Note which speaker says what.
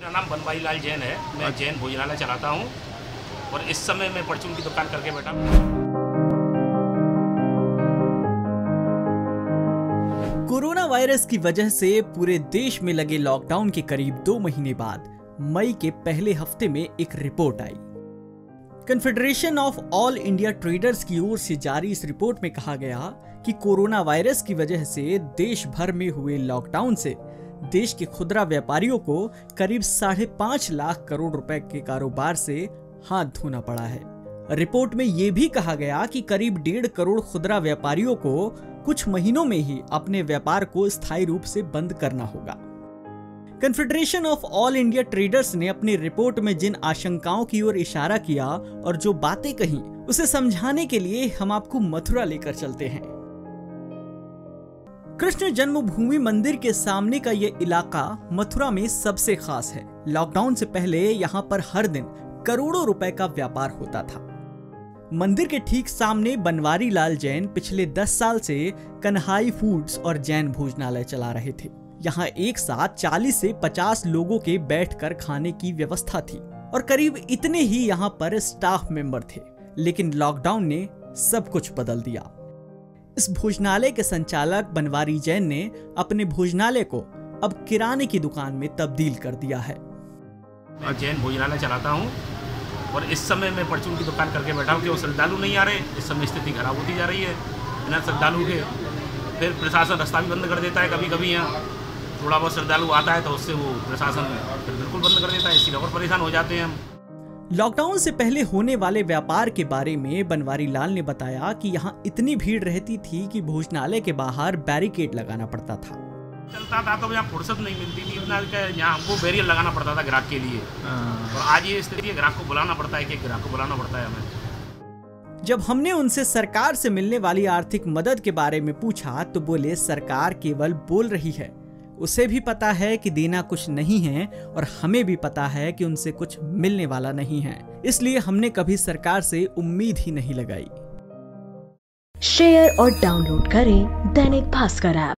Speaker 1: मेरा नाम बनवारी लाल जैन है। मैं जैन भोजनालय चलाता हूँ और इस समय मैं परचून की दुकान करके बैठा हूँ।
Speaker 2: कोरोना वायरस की वजह से पूरे देश में लगे लॉकडाउन के करीब 2 महीने बाद मई के पहले हफ्ते में एक report I. Confederation of all India traders की ओर से जारी इस रिपोर्ट में कहा गया कि कोरोना वायरस की वजह से देश भर में हुए लॉकडाउन से देश के खुदरा व्यापारियों को करीब 5.5 लाख करोड़ रुपए के कारोबार से हाथ धोना पड़ा है। रिपोर्ट में यह भी कहा गया कि करीब 1.5 करोड़ खुदरा व्यापारियों को कुछ महीनों में ही अपने व्यापार को स्थायी रूप से बंद करना होगा। Confederation of all India traders ने अपनी रिपोर्ट में जिन आशंकाओं की ओर इशारा किया और जो बातें कही उसे समझाने के लिए हम आपको मथुरा लेकर चलते हैं। कृष्ण जन्मभूमि मंदिर के सामने का यह इलाका मथुरा में सबसे खास है। लॉकडाउन से पहले यहाँ पर हर दिन करोड़ों रुपए का व्यापार होता था। मंदिर के ठीक सामने बनवारी लाल जैन पिछले 10 साल से कन्हाई फूड्स और जैन भोजनालय चला रहे थे। यहाँ एक साथ 40 से 50 लोगों के बैठकर खाने की व्यवस्था थी और करीब इतने ही यहाँ पर स्टाफ मेंबर थे। लेकिन लॉकडाउन ने सब कुछ बदल दिया। इस भोजनालय के संचालक बनवारी जैन ने अपने भोजनालय को अब किराने की दुकान में तब्दील कर दिया है।
Speaker 1: मैं जैन भोजनालय चलाता हूँ और इस समय मैं परचून की दुकान करके बैठा हूँ कि वो श्रद्धालु नहीं आ रहे। इस समय स्थिति खराब होती जा रही है बिना श्रद्धालु के। फिर प्रशासन रास्ता भी बंद कर देता है। कभी कभी यहाँ थोड़ा बहुत श्रद्धालु आता है तो उससे वो प्रशासन फिर बिल्कुल बंद कर देता है। इसलिए और परेशान हो जाते हैं हम।
Speaker 2: लॉकडाउन से पहले होने वाले व्यापार के बारे में बनवारी लाल ने बताया कि यहाँ इतनी भीड़ रहती थी कि भोजनालय के बाहर बैरिकेड लगाना पड़ता था।
Speaker 1: चलता था तो यहाँ फुर्सत नहीं मिलती थी इतना, यहाँ हमको बैरियर लगाना पड़ता था ग्राहक के लिए। और आज ये स्थिति है, ग्राहक को बुलाना पड़ता है, कि ग्राहक को बुलाना पड़ता है हमें।
Speaker 2: जब हमने उनसे सरकार से मिलने वाली आर्थिक मदद के बारे में पूछा तो बोले सरकार केवल बोल रही है, उसे भी पता है कि देना कुछ नहीं है और हमें भी पता है कि उनसे कुछ मिलने वाला नहीं है, इसलिए हमने कभी सरकार से उम्मीद ही नहीं लगाई।
Speaker 3: शेयर और डाउनलोड करें दैनिक भास्कर ऐप।